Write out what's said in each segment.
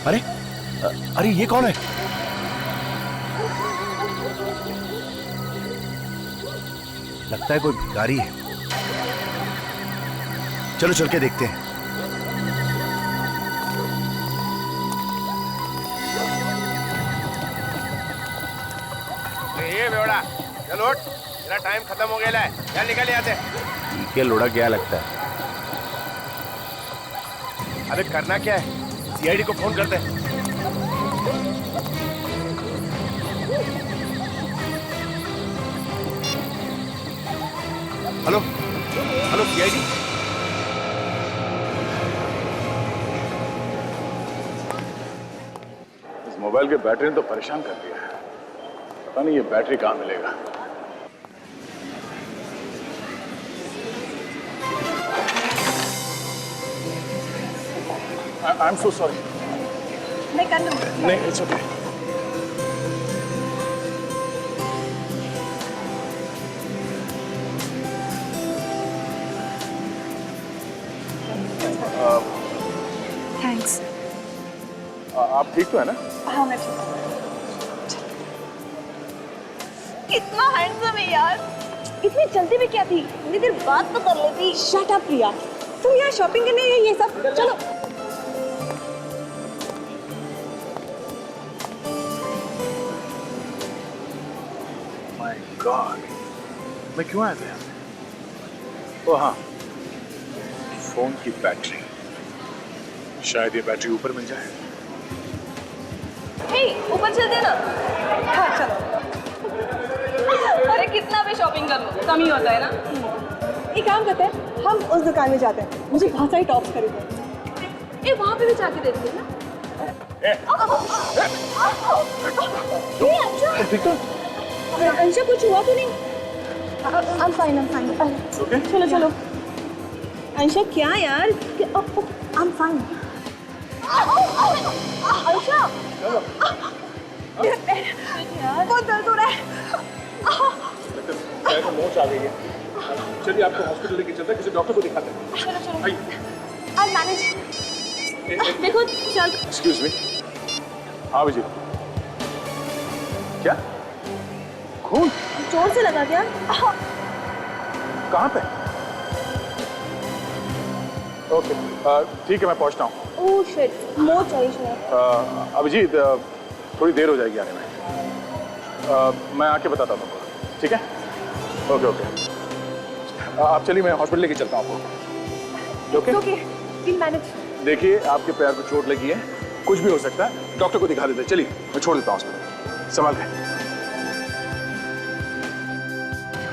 अरे अरे ये कौन है? लगता है कोई भिखारी है। चलो चल के देखते हैं। ये बेवड़ा, चल उठ, तेरा टाइम खत्म हो गया है, चल निकल यहाँ से। ठीक है लोड़ा, क्या लगता है? अबे करना क्या है? सीआईडी को फोन करते हैं। Hello hello CID. इस मोबाइल के बैटरी ने तो परेशान कर दिया है। पता नहीं ये बैटरी कहाँ मिलेगा। I am so sorry. मैं कर लूँगी। नहीं, इट्स ओके। थैंक्स। आप ठीक तो है ना? हाँ मैं ठीक हूँ। कितना हैंडसम है यार। इतनी जल्दी भी क्या थी? इतनी देर बात तो कर लेती। शट अप प्रिया। तुम यहाँ शॉपिंग करने आई ये सब? चलो। माय गॉड, मैं क्यों आया था यहाँ पे? ओ हाँ, फोन की बैटरी। शायद ये बैटरी ऊपर मिल जाए। हे, ऊपर चलते ना। हाँ चलो। अरे कितना भी शॉपिंग कर लो कम ही होता है ना। एक काम करते हैं, हम उस दुकान में जाते हैं। मुझे बहुत सारी टॉप्स खरीदने। ए वहाँ पे भी जाके देखते हैं ना। अंशा कुछ हुआ तो नहीं? I'm fine. ओके? चलो। अंशा क्या यार? I'm fine. अंशा बहुत दर्द हो रहा है। पैर में मोच आ गई है। चलिए आपको हॉस्पिटल लेके चलते हैं, किसी डॉक्टर को दिखाते हैं। चलो आइए। I'll manage। देखो चल। Excuse me. हाँ विजय। क्या? खून? जोर से लगा क्या? कहाँ पे? ओके, ठीक है, मैं पहुँचता हूँ। ओह शिट, मोच आई शायद। अभिजीत, थोड़ी देर हो जाएगी आने में। मैं आके बताता हूँ तुमको, ठीक है? ओके। आप चलिए, मैं हॉस्पिटल लेके चलता हूँ आपको। ओके? Okay, we'll manage। देखिए, आपके पैर को चोट लगी है, कुछ भी हो सकता है, डॉक्टर को दिखा देते हैं। चलिए, मैं छोड़ देता हूँ हॉस्पिटल। संभाल के।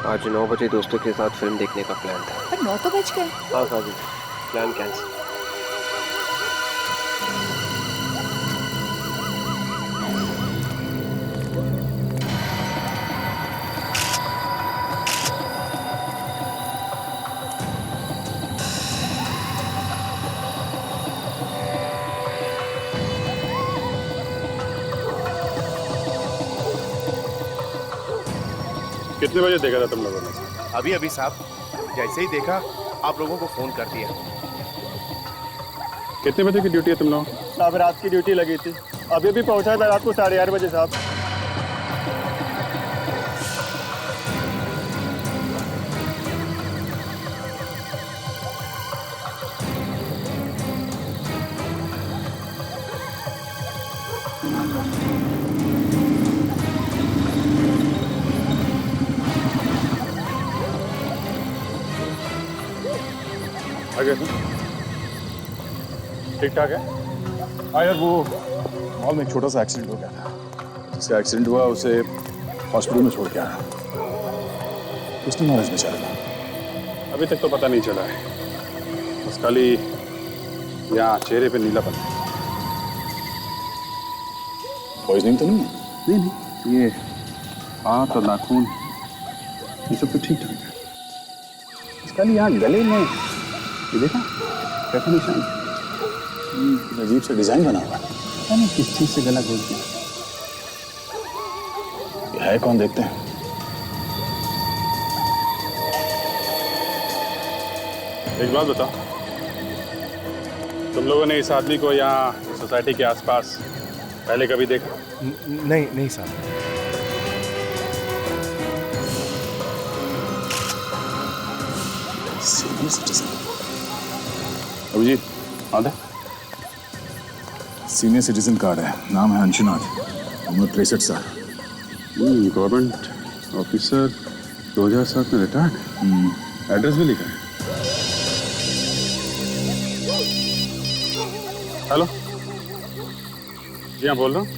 आज 9 बजे दोस्तों के साथ फिल्म देखने का प्लान था। पर 9 तो बज गए। हाँ जी, प्लान कैंसिल। कितने बजे देखा था तुम लोगों ने? अभी अभी साहब, जैसे ही देखा आप लोगों को फोन कर दिया। कितने बजे की ड्यूटी है तुम लोग? साहब रात की ड्यूटी लगी थी, अभी भी पहुंचा था रात को 8:30 बजे साहब। आगे ठीक ठाक है? हाँ यार, वो मॉल में एक छोटा सा एक्सीडेंट हो गया था। जिसका एक्सीडेंट हुआ उसे हॉस्पिटल में छोड़ के आया। उसने नॉलेज में चला था। अभी तक तो पता नहीं चला है, बस खाली यहाँ चेहरे पे नीलापन। पॉइजनिंग तो नहीं है? नहीं, ये हाथ और नाखून ये सब तो ठीक ठाक है। बस खाली यहाँ गले में ये देखा कैसा निशान, अजीब सा डिजाइन बना हुआ है। पता नहीं किस चीज से गला घोट दिया। ये है कौन, देखते हैं। एक बात बताओ, तुम लोगों ने इस आदमी को यहाँ सोसाइटी के आसपास पहले कभी देखा? नहीं नहीं साहब। Senior citizen. अभिजीत, आधा सीनियर सिटीजन कार्ड है, नाम है अंशुनाथ, उम्र 63 साल। गवर्नमेंट ऑफिसर, 2007 में रिटायर्ड। एड्रेस भी लिखा है। हेलो, जी हाँ बोल रहा हूँ।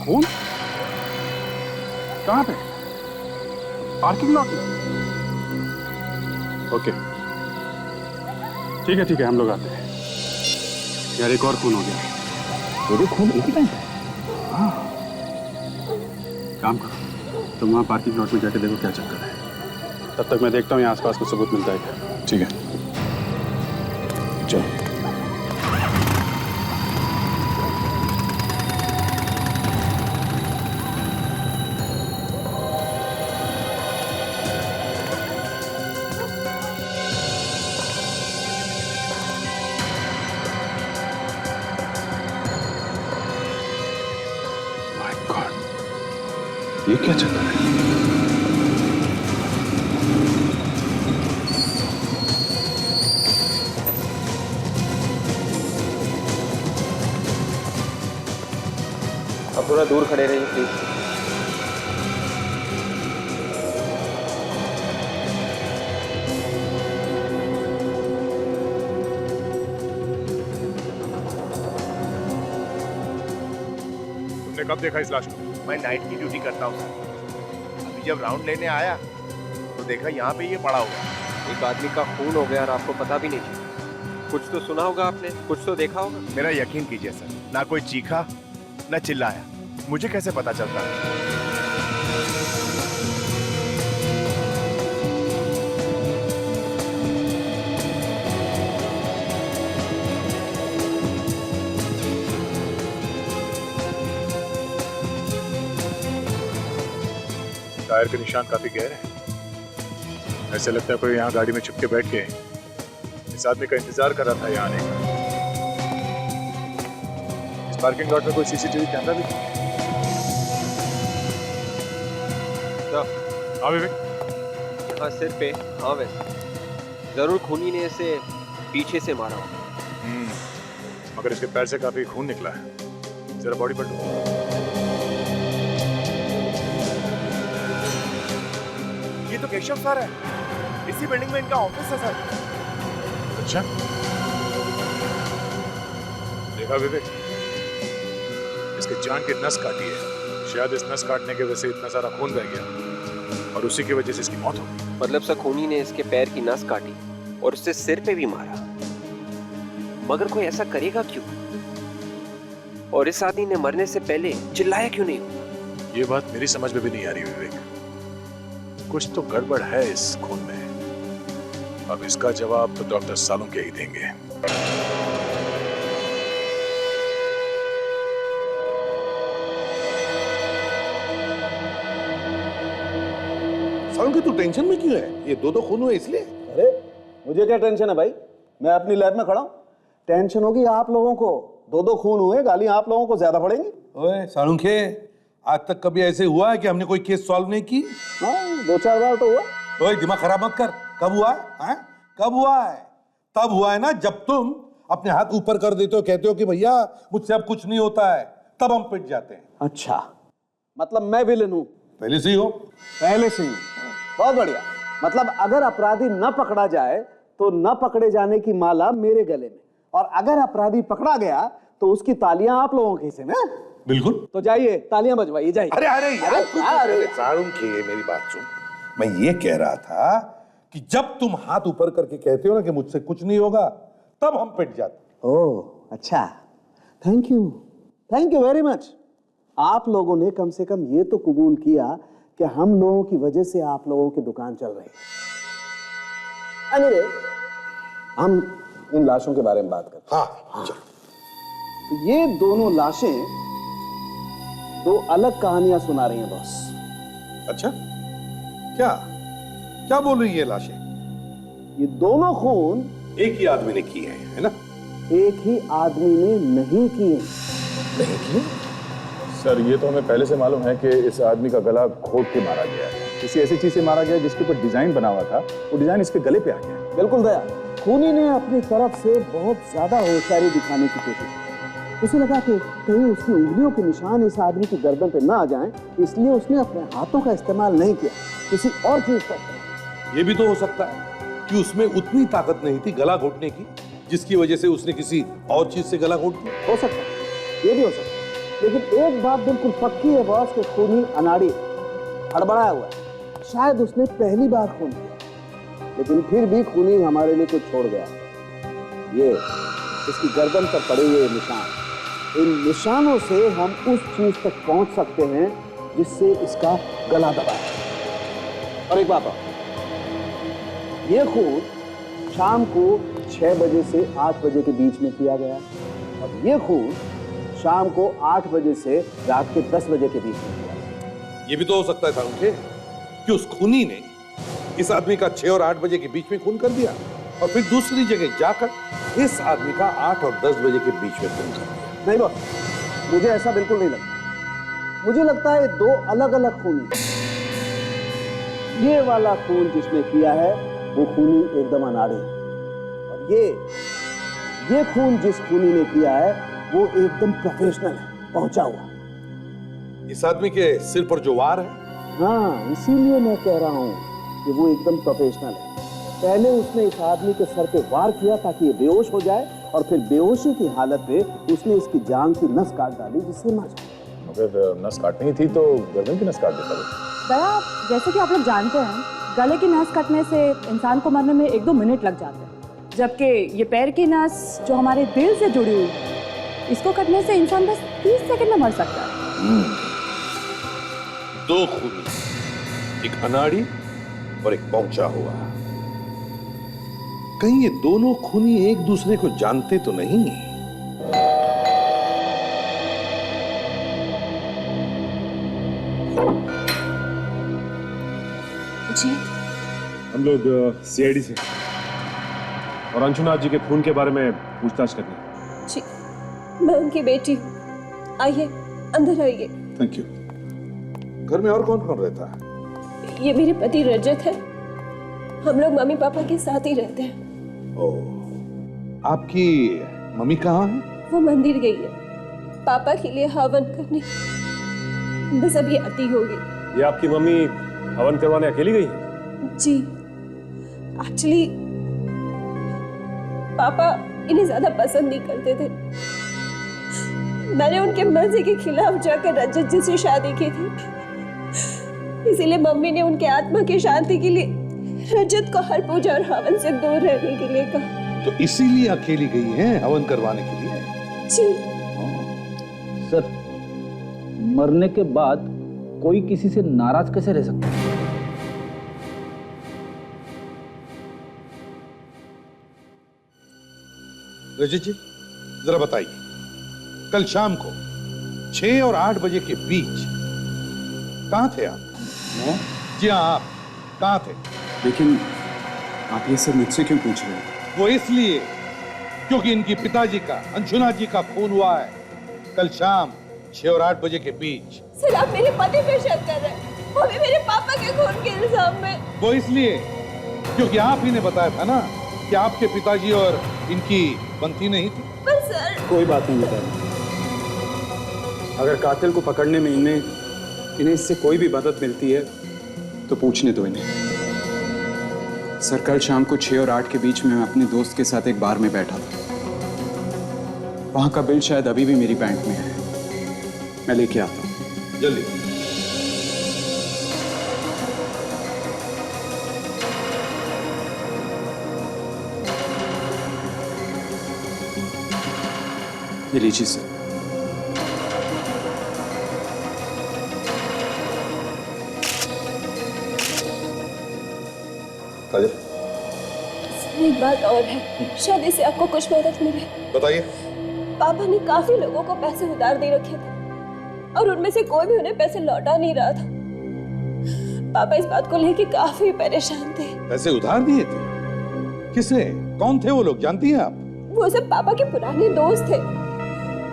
खून? कहाँ पे? पार्किंग लॉट में? ओके, ठीक है, हम लोग आते हैं। यार एक और खून हो गया। दो खून एक ही टाइम? हाँ, काम करो, तुम वहाँ पार्किंग लॉट में जाके देखो क्या चक्कर है। तब तक मैं देखता हूँ यहाँ आसपास कुछ सबूत मिलता है क्या। ठीक है, चलो। माय गॉड, ये क्या चक्कर है? अब थोड़ा दूर खड़े रहिए प्लीज। तुमने कब देखा इस लाश को? मैं नाइट की ड्यूटी करता हूँ सर। अभी जब राउंड लेने आया तो देखा यहाँ पे ये पड़ा हुआ। एक आदमी का खून हो गया और आपको पता भी नहीं चला। कुछ तो सुना होगा आपने, कुछ तो देखा होगा। मेरा यकीन कीजिए सर, ना कोई चीखा ना चिल्लाया, मुझे कैसे पता चलता? टायर के निशान काफी गहरे हैं। ऐसे लगता है कोई यहाँ गाड़ी में छुप के बैठ के इस आदमी का इंतजार कर रहा था यहाँ आने का। इस पार्किंग लॉट में कोई सीसीटीवी कैमरा भी नहीं है। हाँ विवेक, यहाँ सिर पे, हाँ वैसे जरूर खूनी ने इसे पीछे से मारा होगा। मगर इसके पैर से काफी खून निकला है। जरा बॉडी पर लो। ये तो केशव सर है, इसी बिल्डिंग में इनका ऑफिस है सर। अच्छा, देखा विवेक, इसके जान की नस काटी है। शायद इस नस काटने की वजह से इतना सारा खून बह गया और उसी की वजह से इसकी मौत हो गई। मतलब सर खूनी ने इसके पैर की नस काटी और उससे सिर पे भी मारा। मगर कोई ऐसा करेगा क्यों? और इस आदमी ने मरने से पहले चिल्लाया क्यों नहीं? ये बात मेरी समझ में भी नहीं आ रही विवेक। कुछ तो गड़बड़ है इस खून में। अब इसका जवाब तो डॉक्टर सालुंके ही देंगे। सालुंके तू टेंशन में क्यों है? ये दो खून हुए इसलिए? अरे मुझे क्या टेंशन है भाई, मैं अपनी लैब में खड़ा हूं। टेंशन होगी आप लोगों को, दो खून हुए, गाली आप लोगों को ज्यादा पड़ेंगी। ओए सालुंके, आज तक कभी ऐसे हुआ है कि हमने कोई केस सॉल्व नहीं की? हाँ, 2-4 बार तो हुआ। ओए दिमाग खराब मत कर। कब हुआ है? कब हुआ है? तब हुआ है ना जब तुम अपने हाथ ऊपर कर देते हो, कहते हो कि भैया मुझसे अब कुछ नहीं होता है, तब हम पिट जाते हैं। अच्छा, मतलब मैं विलेन हूं? पहले से ही हो। पहले से ही। बहुत बढ़िया। मतलब अगर अपराधी न पकड़ा जाए तो न पकड़े जाने की माला मेरे गले में, और अगर अपराधी पकड़ा गया तो उसकी तालियां आप लोगों के हिस्से में। बिल्कुल। तो जाइए, तालियां बजवाइए, जाइए। अरे सालुंके, मेरी बात सुन। मैं ये कह रहा था कि जब तुम हाथ ऊपर करके कहते हो ना कि मुझसे कुछ नहीं होगा, तब हम पिट जाते। ओह अच्छा, थैंक यू वेरी मच। आप लोगों ने कम से कम ये तो कबूल किया कि हम लोगों की वजह से आप लोगों की दुकान चल रही है। anyway, हम इन लाशों के बारे में बात करते हैं। हाँ, चलो। तो ये दोनों लाशें दो अलग कहानियां सुना रही हैं बॉस। अच्छा, क्या क्या बोल रही है लाशें? ये दोनों खून एक ही आदमी ने किए हैं, है ना? एक ही आदमी ने नहीं किए। सर ये तो हमें पहले से मालूम है कि इस आदमी का गला घोट के मारा गया है। किसी ऐसी चीज से मारा गया जिसके ऊपर डिजाइन बना हुआ था, वो डिजाइन इसके गले पे आ गया। बिल्कुल दया, खूनी ने अपनी तरफ से बहुत ज्यादा होशियारी दिखाने की कोशिश की। उसे लगा कि कहीं उसकी उंगलियों के निशान इस आदमी की गर्दन पे ना आ जाएं, इसलिए उसने अपने हाथों का इस्तेमाल नहीं किया, किसी और चीज पर। ये भी तो हो सकता है कि उसमें उतनी ताकत नहीं थी गला घोटने की, जिसकी वजह से उसने किसी और चीज से गला घोट दिया। हो सकता है, ये भी हो सकता है। लेकिन एक बात बिल्कुल पक्की है बॉस, कि खूनी अनाड़ी हड़बड़ाया हुआ है। शायद उसने पहली बार खून किया, लेकिन फिर भी खूनी हमारे लिए कुछ छोड़ गया। ये इसकी गर्दन पर पड़े हुए निशान, इन निशानों से हम उस चीज तक पहुंच सकते हैं जिससे इसका गला दबा है। और एक बात और, ये खून शाम को 6 बजे से 8 बजे के बीच में किया गया, और ये खून शाम को 8 बजे से रात के 10 बजे के बीच में किया। ये भी तो हो सकता है सारुंखे कि उस खूनी ने इस आदमी का 6 और 8 बजे के बीच में खून कर दिया, और फिर दूसरी जगह जाकर इस आदमी का 8 और 10 बजे के बीच में खून कर दिया। नहीं बॉस, मुझे ऐसा बिल्कुल नहीं लगता। मुझे लगता है 2 अलग अलग खूनी। ये वाला खून जिसने किया है वो खूनी एकदम अनाड़ी है, और ये खून जिस खूनी ने किया है वो एकदम प्रोफेशनल है, पहुंचा हुआ। इस आदमी के सिर पर जो वार है, हाँ, इसीलिए मैं कह रहा हूं कि वो एकदम प्रोफेशनल है। पहले उसने इस आदमी के सर पे वार किया ताकि ये बेहोश हो जाए, और फिर बेहोशी की हालत में उसने इसकी जांघ की नस काट डाली जिससे मर जाए। अगर नस काटनी ही थी तो गर्दन की नस काट देता था। दया, जैसे कि आप लोग जानते हैं, गले की नस कटने से इंसान को मरने में 1-2 मिनट लग जाते हैं, जबकि ये पैर की नस जो हमारे दिल से जुड़ी हुई है, इसको कटने से इंसान बस 30 सेकंड में मर सकता है। 2 खूनी, एक अनाड़ी और एक पहुंचा हुआ। कहीं ये दोनों खूनी एक दूसरे को जानते तो नहीं? जी, हम लोग सीआईडी से और अंशुनाथ जी के खून के बारे में पूछताछ करने। जी, मैं उनकी बेटी हूँ। आइए, अंदर आइए। Thank you. घर में और कौन कौन रहता है? ये मेरे पति रजत है। हम लोग मम्मी पापा के साथ ही रहते हैं। आपकी मम्मी कहाँ है? वो मंदिर गई है पापा के लिए हवन करने, बस अभी आती होगी। ये आपकी मम्मी हवन करवाने अकेली गई है? जी, एक्चुअली पापा इन्हें ज्यादा पसंद नहीं करते थे। मैंने उनके मर्जी के खिलाफ जाकर रजत जी से शादी की थी, इसीलिए मम्मी ने उनके आत्मा की शांति के लिए रजत को हर पूजा और हवन से दूर रहने के लिए कहा। तो इसीलिए अकेली गई है हवन करवाने के लिए? जी सर, मरने के बाद कोई किसी से नाराज कैसे रह सकता है? रजत जी, जरा बताइए, कल शाम को 6 और 8 बजे के बीच कहाँ थे आप? मैं? जी हाँ, आप कहाँ थे? लेकिन आप ये सब मुझसे क्यों पूछ रहे हैं? वो इसलिए क्योंकि इनकी पिताजी का, अंशुनाथ जी का खून हुआ है कल शाम 6 और 8 बजे के बीच। सर, आप मेरे पति पे शक कर रहे हैं, वो भी मेरे पापा के खून के इल्जाम में। वो इसलिए क्योंकि आप ही ने बताया था ना कि आपके पिताजी और इनकी बनती नहीं थी। पर सर, कोई बात नहीं बताया। अगर कातिल को पकड़ने में इन्हें इससे कोई भी मदद मिलती है तो पूछने दो इन्हें। सर, कल शाम को 6 और 8 के बीच में मैं अपने दोस्त के साथ एक बार में बैठा था। वहां का बिल शायद अभी भी मेरी बैंक में है, मैं लेके आता हूं। जल्दी। ये लीजिए सर। काजल, एक बात और है, शायद इससे आपको कुछ मदद मिले। बताइए। पापा ने काफी लोगों को पैसे उधार दे रखे थे और उनमें से कोई भी उन्हें पैसे लौटा नहीं रहा था। पापा इस बात को लेके काफी परेशान थे। पैसे उधार दिए थे? किसे? कौन थे वो लोग, जानती हैं आप? वो सब पापा के पुराने दोस्त थे।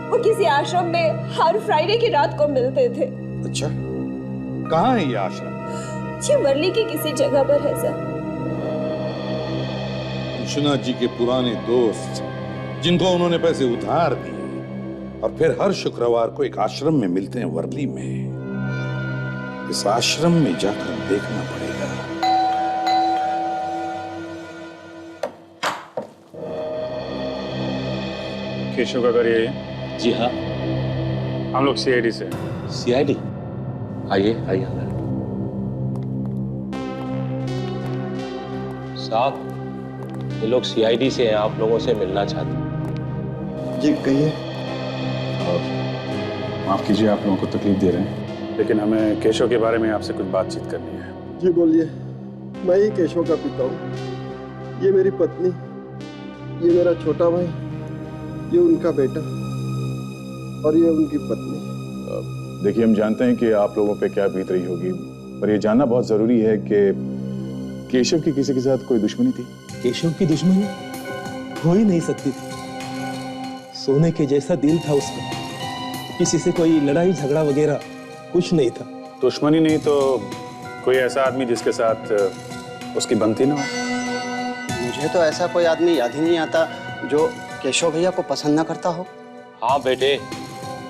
वो किसी आश्रम में हर फ्राइडे की रात को मिलते थे। अच्छा, कहाँ है ये आश्रम? ये वर्ली की किसी जगह पर है सर। विश्वनाथ जी के पुराने दोस्त जिनको उन्होंने पैसे उधार दिए और फिर हर शुक्रवार को एक आश्रम में मिलते हैं वर्ली में। इस आश्रम में जाकर देखना पड़ेगा। केशव का घर यही है? जी हाँ। हम लोग सीआईडी से। सीआईडी? आइए आइए अंदर। साहब, ये लोग सीआईडी से हैं, आप लोगों से मिलना चाहते हैं। जी कहिए। माफ कीजिए आप लोगों को तकलीफ दे रहे हैं, लेकिन हमें केशव के बारे में आपसे कुछ बातचीत करनी है। जी बोलिए। मैं ही केशव का पिता हूँ। ये मेरी पत्नी, ये मेरा छोटा भाई, ये उनका बेटा और ये उनकी पत्नी। देखिए, हम जानते हैं कि आप लोगों पे क्या बीत रही होगी, पर ये जानना बहुत जरूरी है कि केशव की किसी के साथ कोई दुश्मनी थी? केशव की दुश्मनी हो ही नहीं सकती थी। सोने के जैसा दिल था उसका, किसी से कोई लड़ाई झगड़ा वगैरह कुछ नहीं था। दुश्मनी नहीं तो कोई ऐसा आदमी जिसके साथ उसकी बनती ना हो? मुझे तो ऐसा कोई आदमी याद ही नहीं आता जो केशव भैया को पसंद ना करता हो। हाँ बेटे,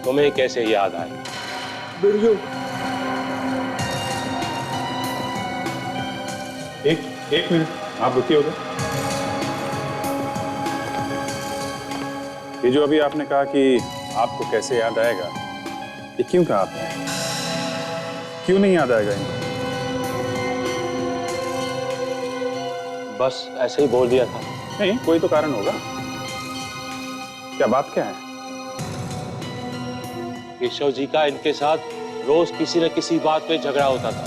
तुम्हें कैसे याद आए? बिरजू, एक मिनट आप रुकिए उधर। ये जो अभी आपने कहा कि आपको कैसे याद आएगा, ये क्यों कहा आपने? क्यों नहीं याद आएगा इनको? बस ऐसे ही बोल दिया था। नहीं, कोई तो कारण होगा। क्या बात क्या है? केशव जी का इनके साथ रोज किसी न किसी बात पे झगड़ा होता था।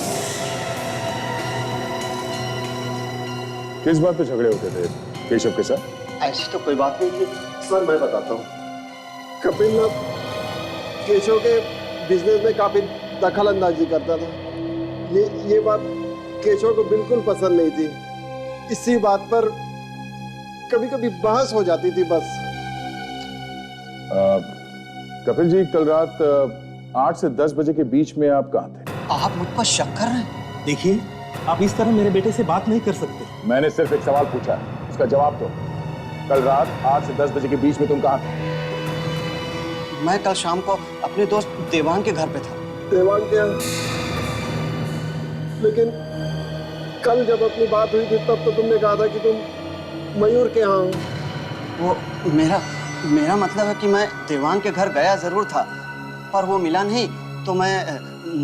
किस बात पे झगड़े होते थे केशव के साथ? ऐसी तो कोई बात नहीं थी सर मैं बताता हूँ। कपिल ना केशव के बिजनेस में काफी दखल अंदाजी करता था। ये बात केशव को बिल्कुल पसंद नहीं थी। इसी बात पर कभी कभी बहस हो जाती थी बस। कपिल जी, कल रात 8 से 10 बजे के बीच में आप कहाँ थे? आप मुझ पर शक कर रहे हैं? देखिए, आप इस तरह मेरे बेटे से बात नहीं कर सकते। मैंने सिर्फ एक सवाल पूछा है, उसका जवाब दो। कल रात 8 से 10 बजे के बीच में तुम कहाँ थे? मैं कल शाम को अपने दोस्त देवांग के घर पे था। देवांग के यहाँ? लेकिन कल जब अपनी बात हुई थी तब तो तुमने कहा था कि तुम मयूर के यहाँ हो। वो मेरा मतलब है कि मैं देवांग के घर गया जरूर था, पर वो मिला नहीं तो मैं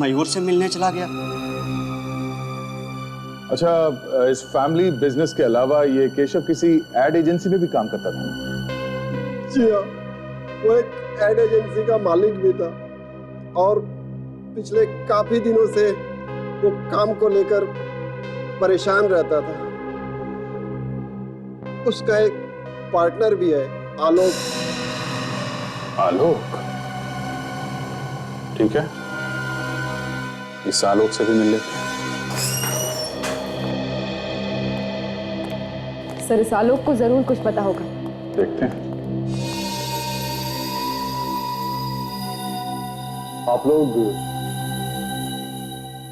मयूर से मिलने चला गया। अच्छा, इस फैमिली बिजनेस के अलावा ये केशव किसी एड एजेंसी में भी काम करता था? जी हाँ, वो एक एड एजेंसी का मालिक भी था और पिछले काफी दिनों से वो काम को लेकर परेशान रहता था। उसका एक पार्टनर भी है, आलोक। आलोक? ठीक है, इस आलोक से भी मिल लेते हैं। सर, इस आलोक को जरूर कुछ पता होगा। देखते हैं।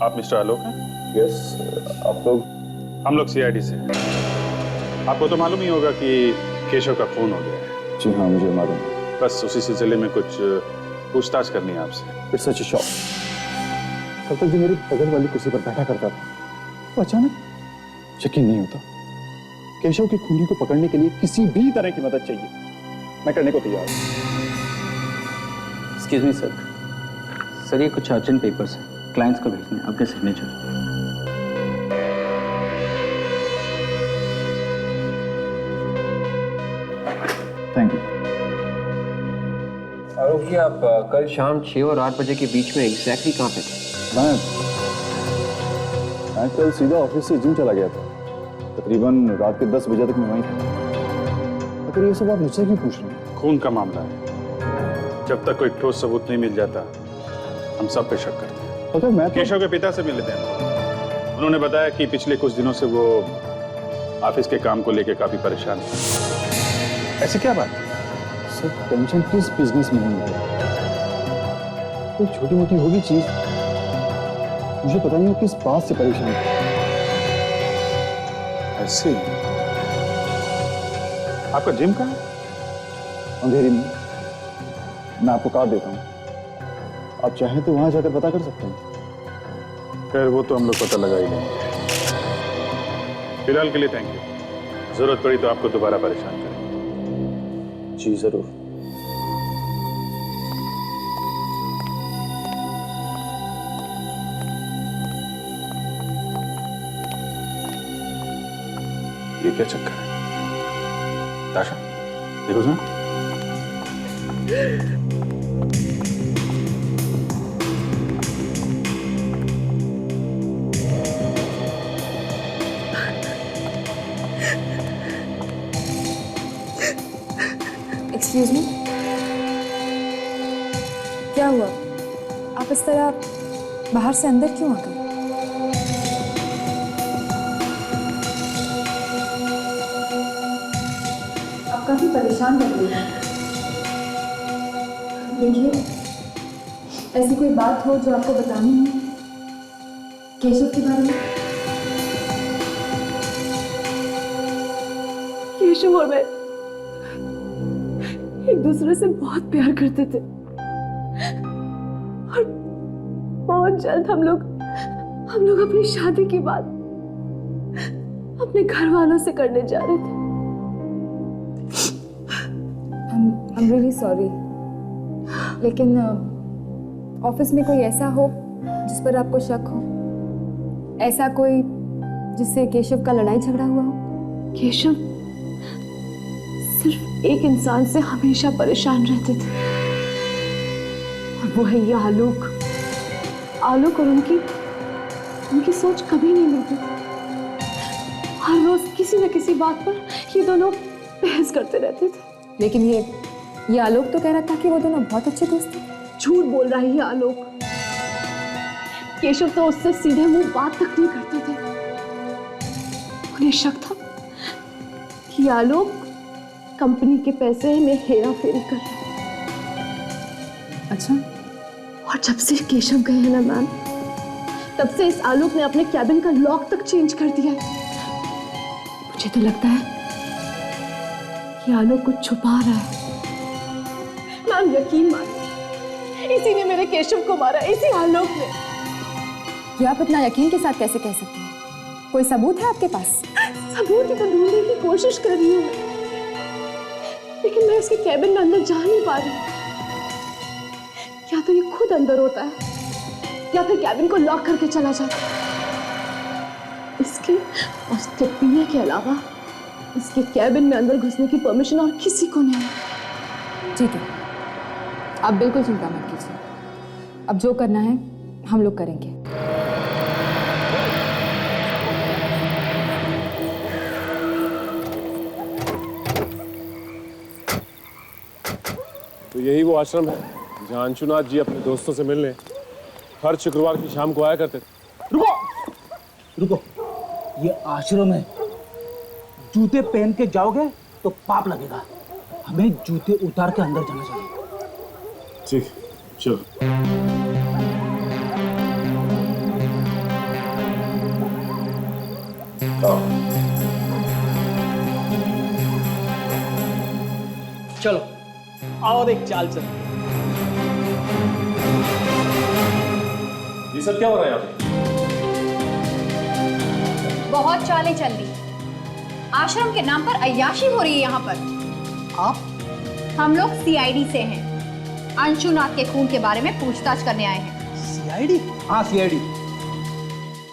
आप मिस्टर आलोक हैं? यस। आप लोग? हम लोग सीआईडी से हैं। आपको तो मालूम ही होगा कि केशव का खून हो गया है। जी हाँ, मुझे मालूम है। बस उसी सिलसिले में कुछ पूछताछ करनी है आपसे। It's such a shock. कल तक जो मेरी बगल वाली कुर्सी पर बैठा करता था, वो अचानक यकीन नहीं होता। केशव की खूनी को पकड़ने के लिए किसी भी तरह की मदद चाहिए, मैं करने को तैयार हूँ। Excuse me sir. सर, ये कुछ अर्जेंट पेपर्स हैं, क्लाइंट्स को भेजने हैं, आपके signature. Thank you. Alok ji, आप कल शाम 6 और 8 बजे के बीच में एग्जैक्टली कहाँ पे थे? मैं कल सीधा ऑफिस से जिम चला गया था। तकरीबन रात के 10 बजे तक मैं वहीं था। अगर ये सब आप मुझसे क्यों पूछ रहे हैं? खून का मामला है, जब तक कोई ठोस सबूत नहीं मिल जाता हम सब पे शक करते हैं। पता है, मैं केशव के पिता से मिले थे। उन्होंने बताया कि पिछले कुछ दिनों से वो ऑफिस के काम को लेकर काफी परेशान है। ऐसी क्या बात? सर टेंशन किस बिजनेस में नहीं है, कोई छोटी मोटी होगी चीज, मुझे पता नहीं वो किस बात से परेशान है। ऐसे आपका जिम कहाँ है? अंधेरी में। मैं आपको कार्ड देता हूँ, आप चाहें तो वहां जाकर पता कर सकते हैं। खैर वो तो हम लोग पता लगा ही लेंगे। फिलहाल के लिए थैंक यू, जरूरत पड़ी तो आपको दोबारा परेशान करेंगे। जी जरूर। ये क्या चक्कर है? ताशा देखो सर। एक्सक्यूज मी, क्या हुआ? आप इस तरह बाहर से अंदर क्यों आ गए? आप काफी परेशान लग रही हैं। देखिए, ऐसी कोई बात हो जो आपको बतानी है केशव के बारे में? केशव और मैं एक दूसरे से बहुत प्यार करते थे और बहुत जल्द हम लोग अपनी शादी की बात अपने घर वालों से करने जा रहे थे। I'm really sorry, लेकिन ऑफिस में कोई ऐसा हो जिस पर आपको शक हो, ऐसा कोई जिससे केशव का लड़ाई झगड़ा हुआ हो? केशव सिर्फ एक इंसान से हमेशा परेशान रहते थे और वो है ये आलोक। आलोक और उनकी सोच कभी नहीं मिलती थी। हर रोज किसी न किसी बात पर ये दोनों बहस करते रहते थे। लेकिन ये आलोक तो कह रहा था कि वो दोनों बहुत अच्छे दोस्त थे। झूठ बोल रहा है ये आलोक। केशव तो उससे सीधे मुंह बात तक नहीं करते थे। उन्हें शक था कि आलोक कंपनी के पैसे में हेरा फेरी कर रहा है। अच्छा। और जब से केशव गए हैं ना मैम, तब से इस आलोक ने अपने कैबिन का लॉक तक चेंज कर दिया है। मुझे तो लगता है कि आलोक कुछ छुपा रहा है। मैम यकीन मानिए, इसी ने मेरे केशव को मारा, इसी आलोक ने। ये आप इतना यकीन के साथ कैसे कह सकते हैं? कोई सबूत है आपके पास? सबूत ही तो ढूंढने की कोशिश कर रही हूँ, लेकिन मैं उसके कैबिन में अंदर जा नहीं पा रही। या तो ये खुद अंदर होता है या फिर कैबिन को लॉक करके चला जाता है। इसके और इसके पीने के अलावा इसके कैबिन में अंदर घुसने की परमिशन और किसी को नहीं है। ठीक है, आप बिल्कुल चिंता मत कीजिए। अब जो करना है हम लोग करेंगे। तो यही वो आश्रम है जहाँ अंशुनाथ जी अपने दोस्तों से मिलने हर शुक्रवार की शाम को आया करते थे। रुको, ये आश्रम है। जूते पहन के जाओगे तो पाप लगेगा। हमें जूते उतार के अंदर जाना चाहिए। ठीक, चलो। चलो और एक चाल चल। ये सब क्या हो रहा है यहाँ पे? बहुत चालें चल रही। आश्रम के नाम पर अय्याशी हो रही है यहाँ पर। आप? हम लोग सीआईडी से हैं। अंशुनाथ के खून के बारे में पूछताछ करने आए हैं। सीआईडी? हाँ सीआईडी।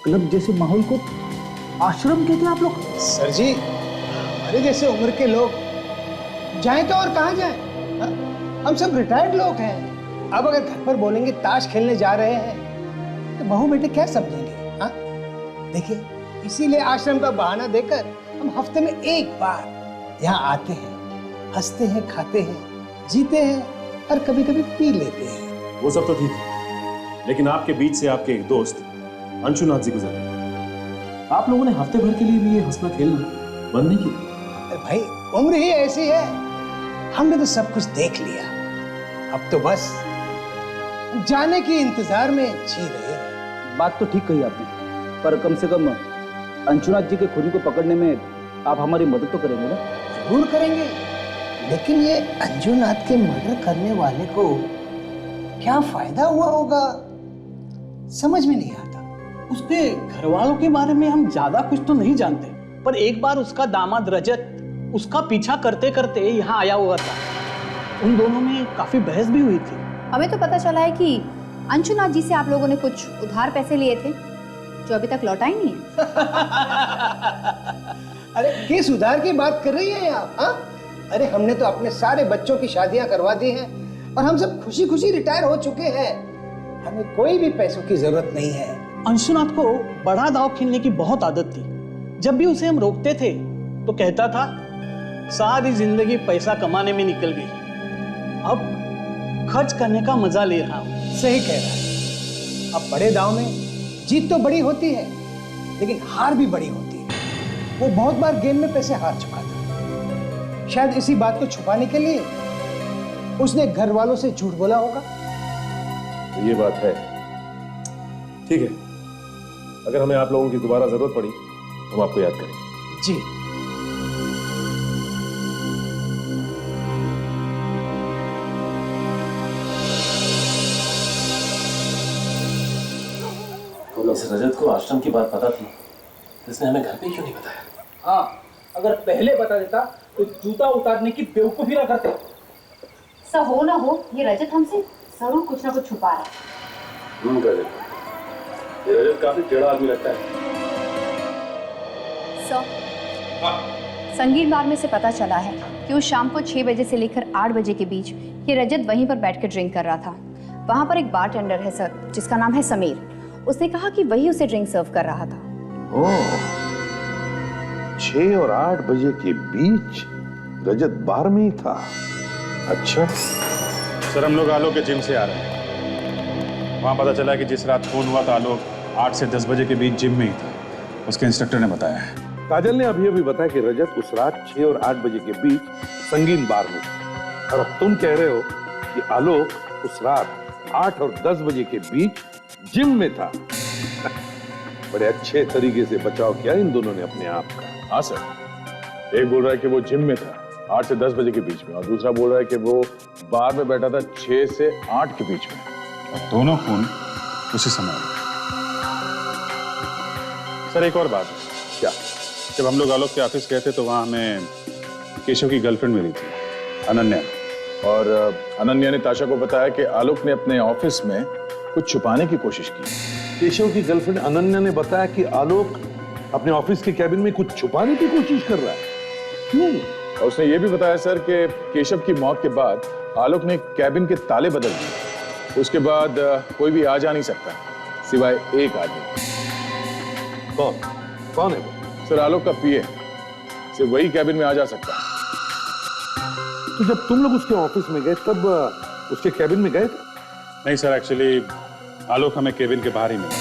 क्लब जैसे माहौल को आश्रम कहते हैं आप लोग? सर जी, हमारे जैसे उम्र के लोग जाएं तो और कहाँ जाएं? हम सब रिटायर्ड लोग हैं। अब अगर घर पर बोलेंगे ताश खेलने जा रहे हैं तो बहू बेटे क्या समझेंगे? हाँ, देखिए, इसीलिए आश्रम का बहाना देकर हम हफ्ते में एक बार यहाँ आते हैं, हंसते हैं, खाते हैं, जीते हैं और कभी कभी पी लेते हैं। वो सब तो ठीक है, लेकिन आपके बीच से आपके एक दोस्त अंशुनाथ जी गुजरे। आप लोगों ने हफ्ते भर के लिए भी ये हंसना खेलना बंद नहीं किया? भाई उम्र ही ऐसी है, हमने तो सब कुछ देख लिया, अब तो बस जाने के इंतजार में जी रहे हैं। बात तो ठीक कही आपने, पर कम से कम अंशुनाथ जी के खूनी को पकड़ने में आप हमारी मदद तो करेंगे ना? जरूर करेंगे, लेकिन ये अंजुनाथ के मर्डर करने वाले को क्या फायदा हुआ होगा, समझ में नहीं आता। उसके घर वालों के बारे में हम ज्यादा कुछ तो नहीं जानते, पर एक बार उसका दामाद रजत उसका पीछा करते करते यहाँ आया हुआ था। उन दोनों में काफी बहस भी हुई थी। हमें तो पता चला है कि अंशुनाथ जी से आप लोगों ने कुछ उधार पैसे लिए थे जो अभी तक लौटा ही नहीं है। अरे किस उधार की बात कर रही हैं आप? हाँ? अरे हमने तो अपने सारे बच्चों की शादियां करवा दी हैं और हम सब खुशी खुशी रिटायर हो चुके हैं। हमें कोई भी पैसों की जरूरत नहीं है। अंशुनाथ को बड़ा दांव खेलने की बहुत आदत थी। जब भी उसे हम रोकते थे तो कहता था सारी जिंदगी पैसा कमाने में निकल गई, अब खर्च करने का मजा ले रहा हूं। सही कह रहा है। अब बड़े दांव में जीत तो बड़ी होती है, लेकिन हार भी बड़ी होती है। वो बहुत बार गेम में पैसे हार चुका था। शायद इसी बात को छुपाने के लिए उसने घर वालों से झूठ बोला होगा। तो ये बात है। ठीक है, अगर हमें आप लोगों की दोबारा जरूरत पड़ी तो हम आपको याद करेंगे। जी। तो इस रजत को आश्रम की बात पता थी, इसने हमें घर पे क्यों नहीं बताया? हाँ, अगर पहले बता देता तो जूता उतारने की बेवकूफी ना करते। सब हो ना हो, ये रजत हमसे जरूर कुछ ना कुछ छुपा रहा है। रजत, ये रजत काफी टेढ़ा आदमी लगता है। संगीत बार में से पता चला है कि उस शाम को 6 बजे से लेकर 8 बजे के बीच ये रजत वहीं पर बैठकर ड्रिंक कर रहा था। वहां पर एक बारटेंडर है सर, जिसका नाम है समीर। उसने कहा कि वही उसे ड्रिंक सर्व कर रहा था। ओह, 6 और 8 बजे के बीच रजत बार में ही था। अच्छा सर, हम लोग आलोक के जिम से आ रहे हैं। वहां पता चला कि जिस रात खून हुआ था आलोक 8 से 10 बजे के बीच जिम में ही था, उसके इंस्ट्रक्टर ने बताया है। काजल ने अभी बताया कि रजत उस रात 6 और 8 बजे के बीच संगीन बार में था, और अब तुम कह रहे हो कि आलोक उस रात 8 और 10 बजे के बीच जिम में था। बड़े अच्छे तरीके से बचाव किया इन दोनों ने अपने आप का। हाँ सर, एक बोल रहा है कि वो जिम में था 8 से 10 बजे के बीच में, और दूसरा बोल रहा है कि वो बार में बैठा था 6 से 8 के बीच में, और दोनों खून उसी समय हुए। सर, एक और बात है। क्या? जब हम लोग आलोक के ऑफिस गए थे तो वहाँ हमें केशव की गर्लफ्रेंड मिली थी, अनन्या, और अनन्या ने ताशा को बताया कि आलोक ने अपने ऑफिस में कुछ छुपाने की कोशिश की। केशव की गर्लफ्रेंड अनन्या ने बताया कि आलोक अपने ऑफिस के कैबिन में कुछ छुपाने की कोशिश कर रहा है। क्यों? और उसने ये भी बताया सर कि केशव की मौत के बाद आलोक ने कैबिन के ताले बदल दिए। उसके बाद कोई भी आ जा नहीं सकता सिवाय एक आदमी। कौन है वो? सर, आलोक का पीए, सिर्फ वही कैबिन में आ जा सकता है। तो जब तुम लोग उसके ऑफिस में गए तब उसके कैबिन में गए थे? नहीं सर, एक्चुअली आलोक हमें केबिन के बाहर ही मिला।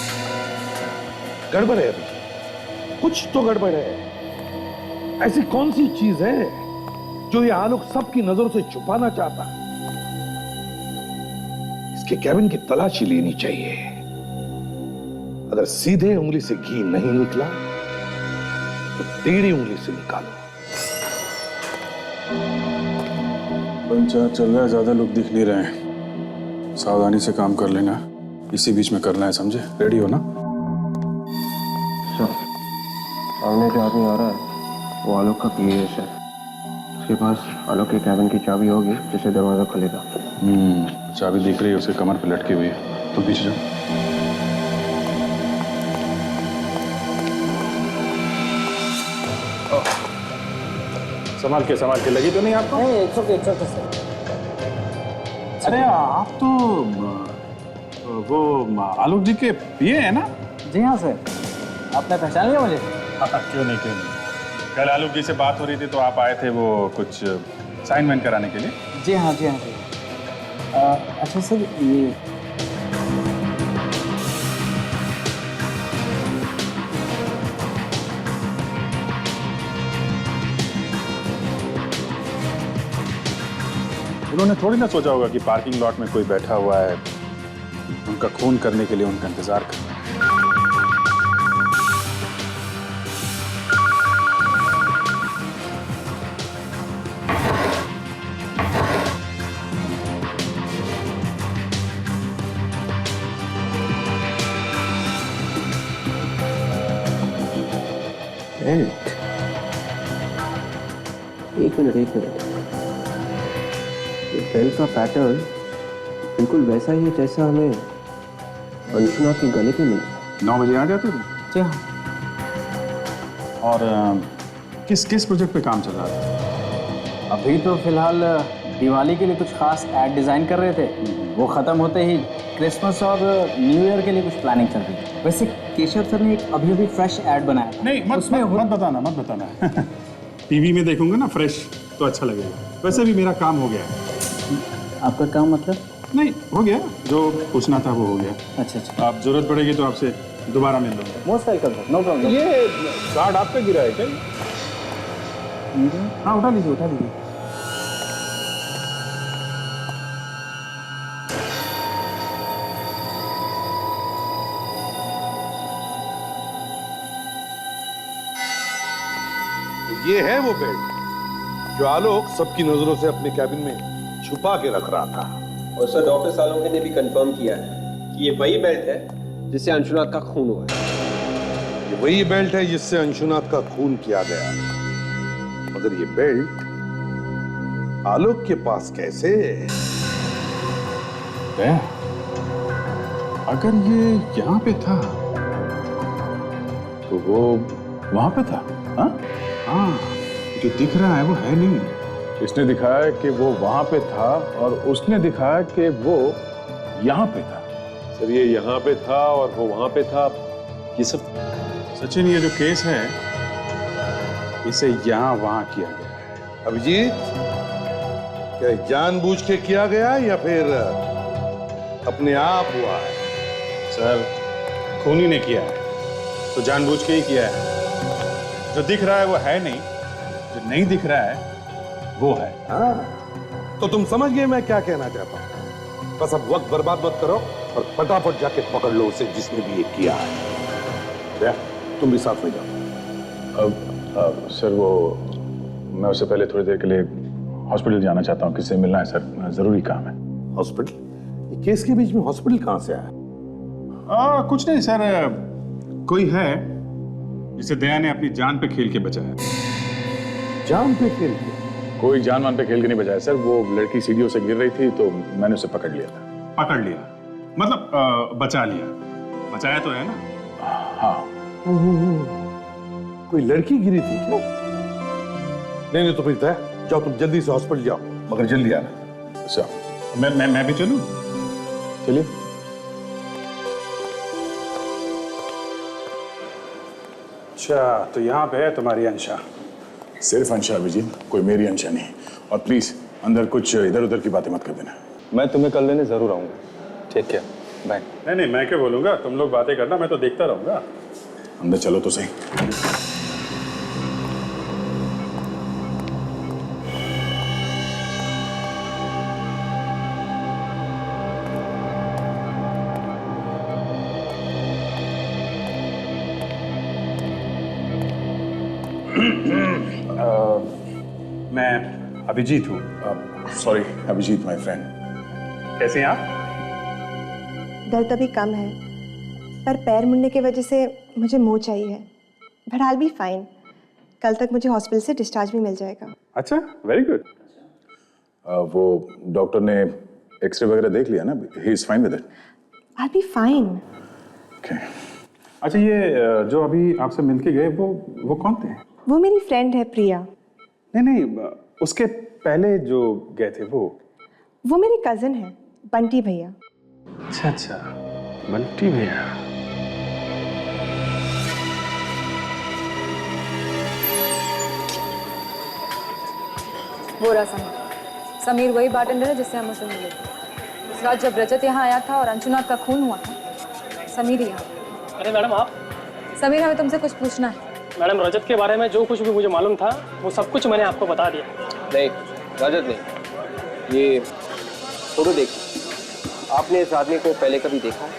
गड़बड़ है अभी, कुछ तो गड़बड़ है। ऐसी कौन सी चीज है जो ये आलोक सबकी नजरों से छुपाना चाहता है? इसके कैबिन की तलाशी लेनी चाहिए। अगर सीधे उंगली से घी नहीं निकला तो टेढ़ी उंगली से निकालो। पंचायत चल रहा है, ज्यादा लोग दिख नहीं रहे हैं, सावधानी से काम कर लेना। इसी बीच में करना है, समझे? रेडी हो ना? सर, सामने जो आदमी आ रहा है वो आलोक का पीए है सर। उसके पास आलोक के कैबिन की चाबी होगी जिससे दरवाजा खुलेगा। चाबी दिख रही है, उसके कमर पे लटकी हुई है। तुम पीछे जाओ। संभाल के लगी तो नहीं आपको? अरे आप तो वो आलोक जी के पीए हैं ना? जी हाँ सर, आपने पहचान लिया मुझे? क्यों नहीं। कल आलोक जी से बात हो रही थी तो आप आए थे वो कुछ साइन कराने के लिए। जी हाँ। अच्छा सर, ये उन्होंने थोड़ी ना सोचा होगा कि पार्किंग लॉट में कोई बैठा हुआ है, उनका खून करने के लिए उनका इंतजार कर रहा है। एक मिनट ये बेल्ट का पैटर्न बिल्कुल वैसा ही है जैसा हमें अंशुना के गले पे मिला। 9 बजे आ जाते थे? जी हाँ। और किस किस प्रोजेक्ट पे काम चल रहा था? अभी तो फिलहाल दिवाली के लिए कुछ खास एड डिजाइन कर रहे थे, वो खत्म होते ही क्रिसमस और न्यू ईयर के लिए कुछ प्लानिंग चल रही है। वैसे केशव सर ने एक अभी फ्रेश एड बनाया था। नहीं मत बताना टीवी में देखूंगा ना फ्रेश तो अच्छा लगेगा। वैसे भी मेरा काम हो गया है। आपका काम मतलब? नहीं हो गया, जो पूछना था वो हो गया। अच्छा। आप जरूरत पड़ेगी तो आपसे दोबारा मिल लूंगा। Most welcome sir, no problem. ये कार्ड आप पे गिरा है क्या? हाँ उठा लीजिए। ये है वो बेल्ट जो आलोक सबकी नजरों से अपने कैबिन में छुपा के रख रहा था। और सर डॉक्टर आलोक ने भी कंफर्म किया है कि ये वही बेल्ट है जिससे अंशुनाथ का खून हुआ है। ये वही बेल्ट है जिससे अंशुनाथ का खून किया गया, मगर ये बेल्ट आलोक के पास कैसे? अगर ये यहाँ पे था तो वो वहां पे था। हाँ, जो दिख रहा है वो है नहीं। इसने दिखाया कि वो वहां पे था और उसने दिखाया कि वो यहाँ पे था। सर ये यहाँ पे था और वो वहां पे था, ये सब सचिन ये जो केस है इसे यहाँ वहां किया गया है। अभिजीत, क्या जानबूझ के किया गया या फिर अपने आप हुआ है? सर खूनी ने किया है तो जानबूझ के ही किया है। जो दिख रहा है वो है नहीं, जो नहीं दिख रहा है वो है। हाँ, तो तुम समझ गए मैं क्या कहना चाहता हूं। बस अब वक्त बर्बाद मत करो और फटाफट जाके पकड़ लो उसे जिसने भी ये किया है। तुम भी साथ में जाओ। अब सर वो मैं उससे पहले थोड़ी देर के लिए हॉस्पिटल जाना चाहता हूँ। किससे मिलना है सर, जरूरी काम है। हॉस्पिटल? ये केस के बीच में हॉस्पिटल कहां से आया? कुछ नहीं सर, कोई है जिसे दया ने अपनी जान पे खेल के बचाया। जान पे खेल के? कोई जान मान पे खेल के नहीं बचाया सर। वो लड़की सीढ़ियों से गिर रही थी तो मैंने उसे पकड़ लिया था। पकड़ लिया मतलब बचा लिया। बचाया तो है ना? हाँ। कोई लड़की गिरी थी क्या? नहीं तो फिर तय जाओ, तुम जल्दी से हॉस्पिटल जाओ, मगर जल्दी आना। अच्छा मैं भी चलूं? चलिए। अच्छा तो यहाँ पे है तुम्हारी अंशा। सिर्फ अंशा अभिजीत, कोई मेरी अंशा नहीं। और प्लीज अंदर कुछ इधर उधर की बातें मत कर देना। मैं तुम्हें कल लेने जरूर आऊंगा। ठीक है, बाय। नहीं मैं क्या बोलूंगा, तुम लोग बातें करना, मैं तो देखता रहूंगा। अंदर चलो तो सही। मैं अभिजीत हूँ। Sorry Abhijit my friend. कैसे हैं आप? दर्द अभी कम है, पर पैर मुड़ने की वजह से मुझे मोच चाहिए है। But I will be fine. कल तक मुझे हॉस्पिटल से डिस्चार्ज भी मिल जाएगा। अच्छा, वेरी गुड। वो डॉक्टर ने एक्सरे वगैरह देख लिया ना? He is fine with it. I will be fine. Okay. अच्छा ये जो अभी आपसे मिलके गए वो कौन थे? वो मेरी फ्रेंड है प्रिया। नहीं उसके पहले जो गए थे वो मेरी कजिन है बंटी भैया। अच्छा बंटी भैया। वो रहा समीर वही बार्टेंडर है जिससे हम उसे मिले थे उस रात जब रजत यहाँ आया था और अंशुनाथ का खून हुआ था। समीर यहाँ। अरे मैडम आप? समीर हमें तुमसे कुछ पूछना है। मैडम रजत के बारे में जो कुछ भी मुझे मालूम था वो सब कुछ मैंने आपको बता दिया। नहीं रजत नहीं, ये फोटो देखिए, आपने इस आदमी को पहले कभी देखा है?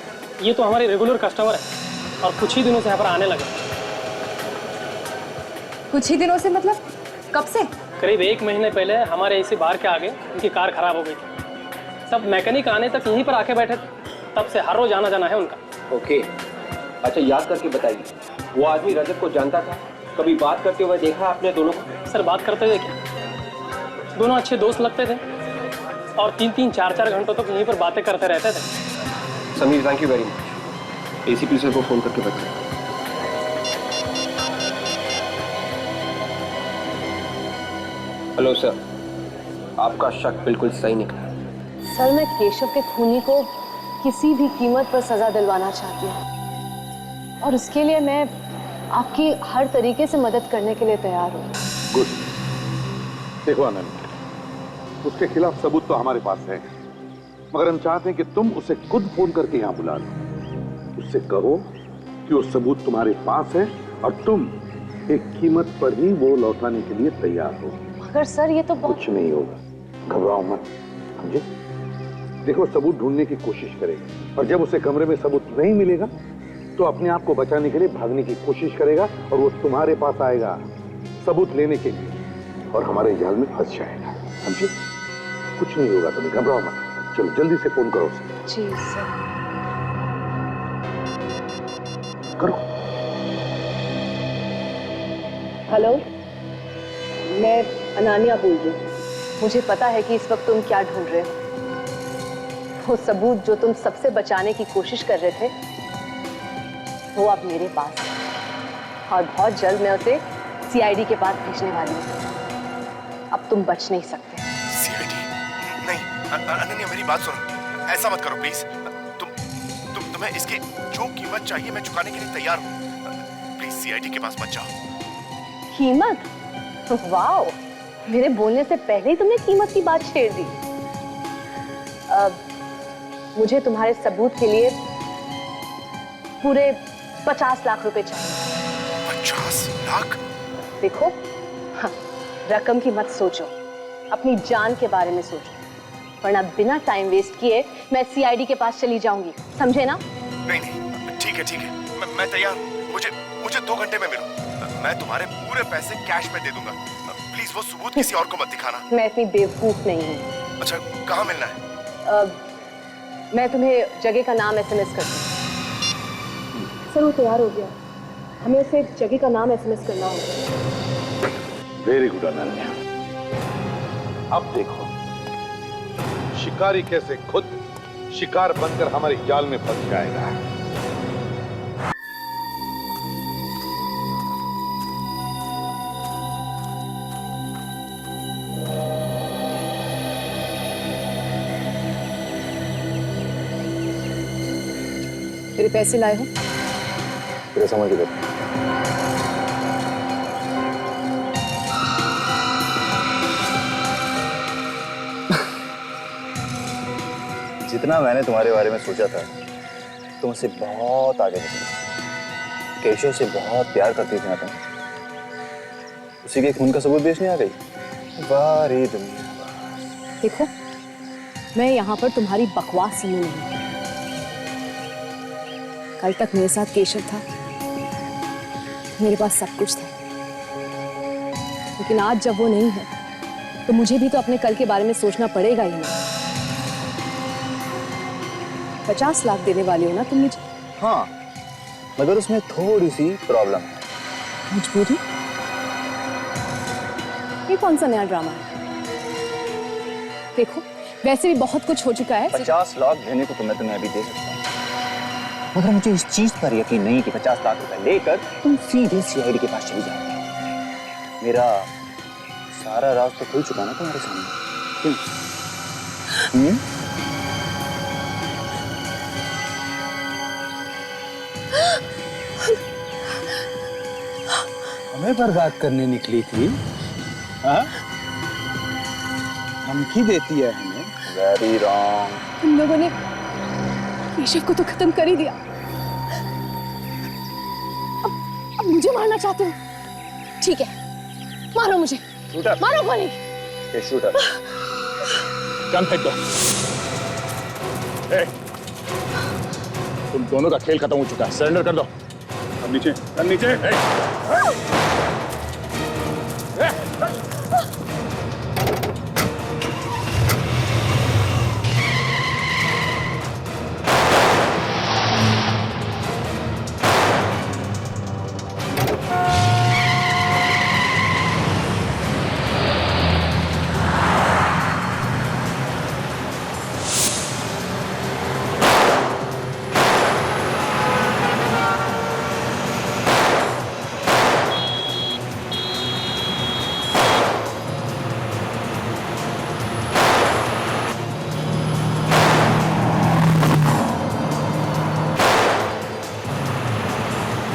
ये तो हमारे रेगुलर कस्टमर है और कुछ ही दिनों से यहाँ पर आने लगे। कुछ ही दिनों से मतलब कब से? करीब 1 महीने पहले हमारे इसी बार के आगे उनकी कार खराब हो गई थी। सब मैकेनिक आने तक यहीं पर आके बैठे, तब से हर रोज आना जाना है उनका। ओके, अच्छा याद करके बताइए, वो आदमी रजत को जानता था? कभी बात करते हुए देखा आपने दोनों को? सर बात करते हुए क्या, दोनों अच्छे दोस्त लगते थे और 3-3, 4-4 घंटों तक यहीं पर बातें करते रहते थे। Sameer, thank you very much. ACP sir को फोन करके बताइए। हेलो सर, आपका शक बिल्कुल सही निकला। सर मैं केशव के खूनी को किसी भी कीमत पर सजा दिलवाना चाहती हूँ और उसके लिए मैं आपकी हर तरीके से मदद करने के लिए तैयार हूँ। गुड। देखो आनंद, उसके खिलाफ सबूत तो हमारे पास है, मगर हम चाहते हैं कि तुम उसे खुद फोन करके यहाँ बुला लो। उससे कहो कि वो सबूत तुम्हारे पास है और तुम एक कीमत पर ही वो लौटाने के लिए तैयार हो। मगर सर ये तो कुछ नहीं होगा, घबराओ मत, समझे? देखो, सबूत ढूंढने की कोशिश करेगा और जब उसे कमरे में सबूत नहीं मिलेगा तो अपने आप को बचाने के लिए भागने की कोशिश करेगा और वो तुम्हारे पास आएगा सबूत लेने के लिए और हमारे जाल में फंस जाएगा, समझे? कुछ नहीं होगा, तुम्हें घबराओ मत। चलो जल्दी से फोन करो उसे। जी सर। करो। हेलो, मैं अनानिया बोल रही हूँ। मुझे पता है कि इस वक्त तुम क्या ढूंढ रहे हो। वो सबूत जो तुम सबसे बचाने की कोशिश कर रहे थे वो अब मेरे पास है और बहुत जल्द मैं उसे सीआईडी के पास भेजने वाली हूँ। अब तुम बच नहीं सकते। सीआईडी? नहीं अनन्या, मेरी बात सुनो, ऐसा मत करो प्लीज। तुम्हें इसकी जो कीमत चाहिए मैं चुकाने के लिए तैयार हूँ। प्लीज सीआईडी के पास मत जाओ। कीमत? वाओ, मेरे बोलने से पहले ही तुमने कीमत की बात छेड़ दी। मुझे तुम्हारे सबूत के लिए पूरे 50 लाख रुपए चाहिए। 50 लाख? देखो, हाँ, रकम की मत सोचो, अपनी जान के बारे में सोचो, वरना बिना टाइम वेस्ट किए मैं सीआईडी के पास चली जाऊंगी, समझे ना? नहीं नहीं, ठीक है, मैं तैयार हूँ। मुझे 2 घंटे में मिलो, मैं तुम्हारे पूरे पैसे कैश में दे दूंगा। प्लीज वो सबूत किसी और को मत दिखाना। मैं इतनी बेवकूफ नहीं हूँ। अच्छा, कहाँ मिलना है? मैं तुम्हें जगह का नाम एसएमएस करती हूँ। सर वो तैयार हो गया, हमें उसे एक जगह का नाम एसएमएस करना होगा। Very good Ananya. अब देखो शिकारी कैसे खुद शिकार बनकर हमारे जाल में फंस जाएगा। मेरे पैसे लाए हो? तेरे समझ लो। जितना मैंने तुम्हारे बारे में सोचा था, तुम उससे बहुत आगे निकली। केशव से बहुत प्यार करती थी ना तुम, उसी के खून का सबूत बेचने आ गई। वाह रे दुनिया। देखो, मैं यहाँ पर तुम्हारी बकवास सुनने नहीं। कल तक मेरे साथ केशव था, मेरे पास सब कुछ था, लेकिन आज जब वो नहीं है तो मुझे भी तो अपने कल के बारे में सोचना पड़ेगा ही ना। 50 लाख देने वाली हो ना तुम मुझे? हाँ, मगर उसमें थोड़ी सी प्रॉब्लम है। मजबूरी? ये कौन सा नया ड्रामा है? देखो, वैसे भी बहुत कुछ हो चुका है। 50 लाख देने को तो मैं तुम्हें अभी दे सकता हूँ, मगर मुझे इस चीज पर यकीन नहीं कि 50 लाख रुपए लेकर तुम सीधे सीआईडी के पास चली जाओगे। मेरा सारा राज तो खुल चुका ना तुम्हारे सामने। क्यों? हमें बर्बाद करने निकली थी? हाँ? धमकी देती है हमें? Very wrong. तुम लोगों ने केशव को तो खत्म कर ही दिया, अब मुझे मारना चाहते हो? ठीक है, मारो मुझे, मारो गोली। शूटर। गन फेंक दो। तुम दोनों का खेल खत्म हो चुका है, सरेंडर कर दो। अब नीचे, गन नीचे।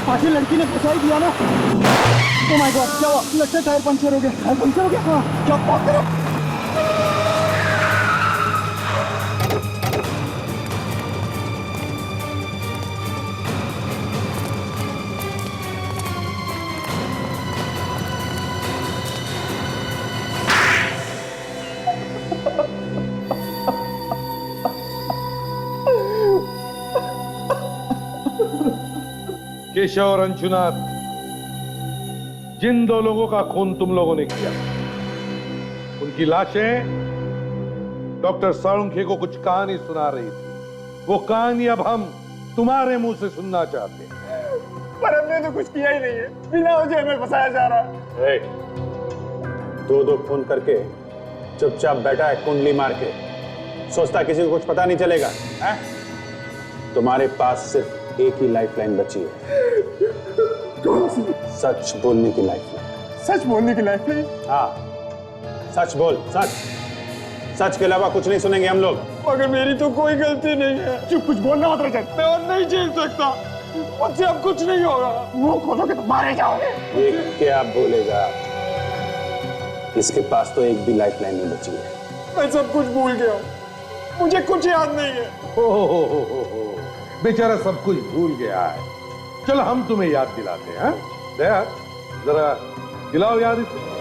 आखिर लड़की ने फंसा ही दिया ना। ओह माय गॉड, क्या हुआ? लगता है टायर पंचर हो गया। टायर पंचर हो गया? हाँ, क्या बात कर रहे हो? केशव और अंशुनाथ, जिन दो लोगों का खून तुम लोगों ने किया, उनकी लाशें डॉक्टर साळुंखे को कुछ कहानी सुना रही थी। वो कहानी अब हम तुम्हारे मुंह से सुनना चाहते हैं। पर हमने तो कुछ किया ही नहीं है, बिना वजह हमें फंसाया जा रहा है। दो फोन करके चुपचाप बैठा है कुंडली मार के, सोचता किसी को कुछ पता नहीं चलेगा है? तुम्हारे पास सिर्फ एक ही लाइफलाइन बची है। सच बोलने की लाइफलाइन। सच बोलने की लाइफलाइन? हाँ, सच बोल, सच। सच के अलावा कुछ नहीं सुनेंगे हम लोग। मगर मेरी तो कोई गलती नहीं है। चुप, कुछ बोलना मत रजत, मैं और नहीं झेल सकता। मुझसे अब कुछ नहीं होगा। मुंह खोलोगे तो मारे जाओगे। ये क्या बोलेगा? इसके पास तो एक भी लाइफलाइन नहीं बची है। मैं सब कुछ भूल गया, मुझे कुछ याद नहीं है। हो, बेचारा सब कुछ भूल गया है। चलो हम तुम्हें याद दिलाते हैं। दया, जरा दिलाओ याद इसे।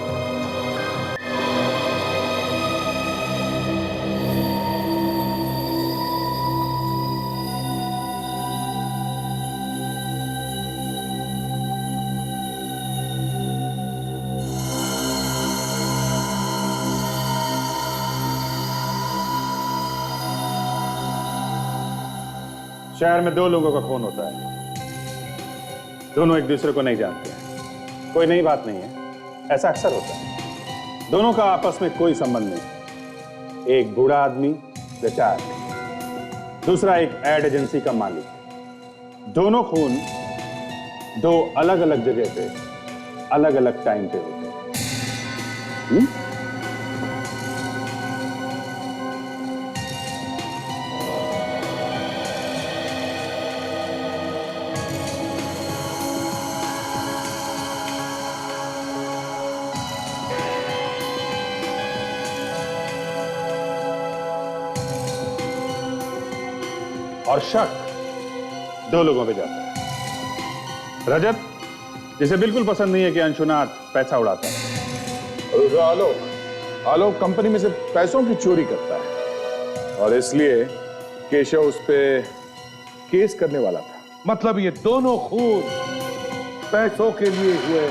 शहर में दो लोगों का खून होता है, दोनों एक दूसरे को नहीं जानते हैं। कोई नई बात नहीं है, ऐसा अक्सर होता है। दोनों का आपस में कोई संबंध नहीं। एक बूढ़ा आदमी रिटायर्ड, दूसरा एक एड एजेंसी का मालिक। दोनों खून दो अलग अलग जगह पे अलग अलग टाइम पे होते हैं। और शक दो लोगों पे जाता है। रजत, जिसे बिल्कुल पसंद नहीं है कि अंशुनाथ पैसा उड़ाता है। आलोक कंपनी में से पैसों की चोरी करता है और इसलिए केशव उस पे केस करने वाला था। मतलब ये दोनों खून पैसों के लिए हुए।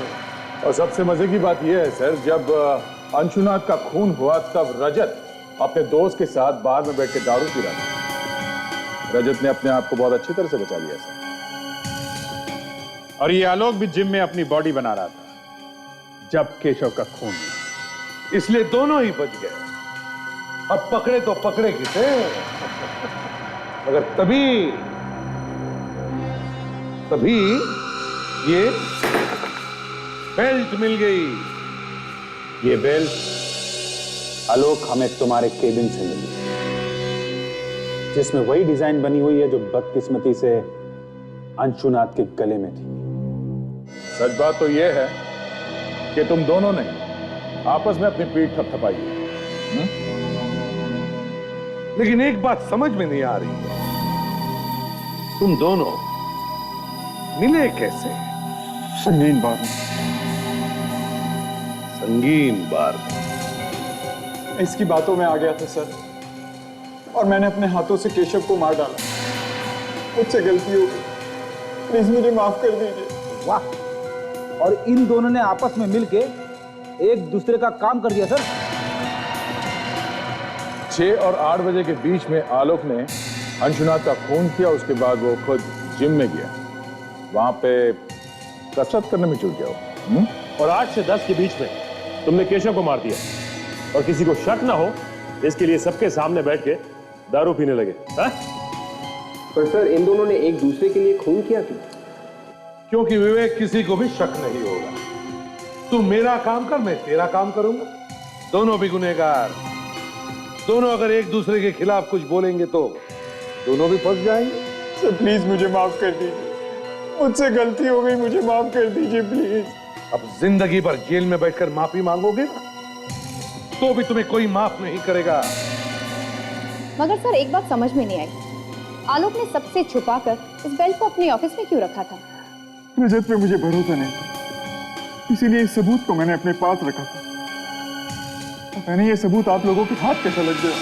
और सबसे मजे की बात यह है सर, जब अंशुनाथ का खून हुआ तब रजत अपने दोस्त के साथ बार में बैठ के दारू पी रहा था। रजत ने अपने आप को बहुत अच्छी तरह से बचा लिया सर। और ये आलोक भी जिम में अपनी बॉडी बना रहा था जब केशव का खून हुआ, इसलिए दोनों ही बच गए। अब पकड़े तो पकड़े किसे, मगर तभी ये बेल्ट मिल गई। ये बेल्ट आलोक हमें तुम्हारे केबिन से मिली, जिसमें वही डिजाइन बनी हुई है जो बदकिस्मती से अंशुनाथ के गले में थी। सच बात तो यह है कि तुम दोनों ने आपस में अपनी पीठ थपथपाई है। लेकिन एक बात समझ में नहीं आ रही, तुम दोनों मिले कैसे? संगीन बार में। संगीन बार में? इसकी बातों में आ गया था सर। और मैंने अपने हाथों से केशव को मार डाला। मुझसे गलती हो गई, प्लीज मुझे माफ कर दीजिए। वाह, और इन दोनों ने आपस में मिलके एक दूसरे का काम कर दिया सर। 6 और 8 बजे के बीच में आलोक ने अंशुनाथ का खून किया, उसके बाद वो खुद जिम में गया, वहां पे कसरत करने में जुट गया। और 8 से 10 के बीच में तुमने केशव को मार दिया और किसी को शक ना हो इसके लिए सबके सामने बैठ के दारू पीने लगे। पर सर इन दोनों ने एक दूसरे के लिए खून किया क्यों? क्योंकि विवेक किसी को भी शक नहीं होगा। तू मेरा काम कर, मैं तेरा काम करूंगा, दोनों भी गुनहगार। दोनों अगर एक दूसरे के खिलाफ कुछ बोलेंगे तो दोनों भी फंस जाएंगे। सर प्लीज मुझे माफ कर दीजिए, मुझसे गलती हो गई, मुझे माफ कर दीजिए प्लीज। अब जिंदगी भर जेल में बैठकर माफी मांगोगे ना तो भी तुम्हें कोई माफ नहीं करेगा। मगर सर एक बात समझ में नहीं आई, आलोक ने सबसे छुपाकर इस बेल्ट को अपने ऑफिस में क्यों रखा था? रजत पे मुझे भरोसा नहीं था, इसीलिए इस सबूत को मैंने अपने पास रखा था। पता नहीं ये सबूत आप लोगों के हाथ कैसे लग गया।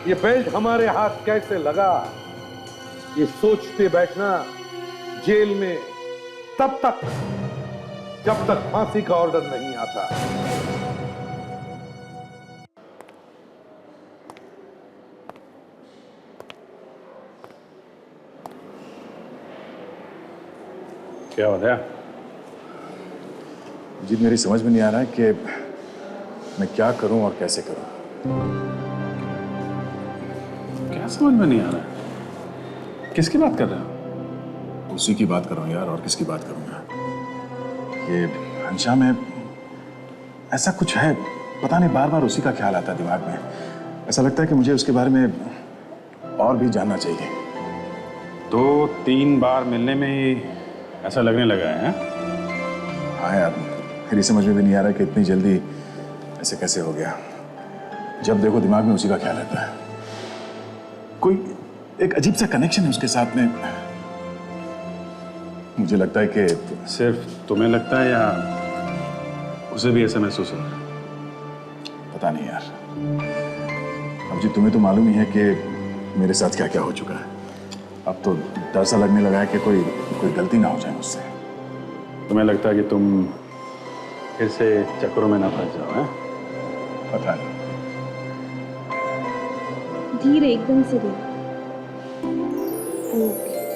ये बेल्ट हमारे हाथ कैसे लगा, ये सोचते बैठना जेल में तब तक जब तक फांसी का ऑर्डर नहीं आता। क्या हो गया? जी मेरी समझ में नहीं आ रहा है कि मैं क्या करूं और कैसे करूं। क्या समझ में नहीं आ रहा है? किसकी बात कर रहे हो? उसी की बात कर रहा हूं यार, और किसकी बात करूंगा। ये अंशा में ऐसा कुछ है, पता नहीं, बार बार उसी का ख्याल आता है दिमाग में। ऐसा लगता है कि मुझे उसके बारे में और भी जानना चाहिए। 2-3 बार मिलने में ही ऐसा लगने लगा है? हाँ यार, मेरी समझ में भी नहीं आ रहा कि इतनी जल्दी ऐसे कैसे हो गया। जब देखो दिमाग में उसी का ख्याल रहता है। कोई एक अजीब सा कनेक्शन है उसके साथ में। मुझे लगता है कि सिर्फ तुम्हें लगता है या उसे भी ऐसा महसूस होता है? पता नहीं यार। अब जी तुम्हें तो मालूम ही है कि मेरे साथ क्या क्या हो चुका है। अब तो डर सा लगने लगा है कि कोई गलती ना हो जाए मुझसे। तुम्हें लगता है कि तुम फिर से चक्करों में ना फंस जाओ? हैं? पता नहीं। धीरे, एकदम से धीरे।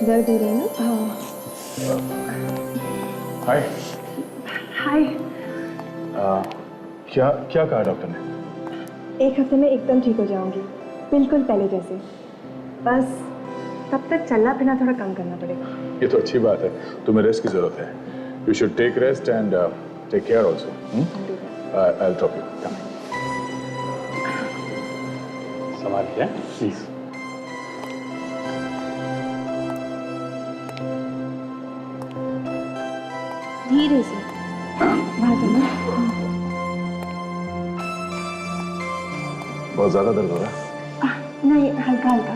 दर्द हो रहा है ना? हाँ। हाय। हाय। क्या कहा डॉक्टर ने? 1 हफ्ते में एकदम ठीक हो जाऊंगी, बिल्कुल पहले जैसे। बस तब तक चलना फिरना थोड़ा कम करना पड़ेगा। ये तो अच्छी बात है, तुम्हें रेस्ट की जरूरत है। You should take rest and take care also. I will drop you. संभाल के प्लीज। धीरे से। बहुत ज्यादा दर्द हो रहा है? नहीं, हल्का हल्का।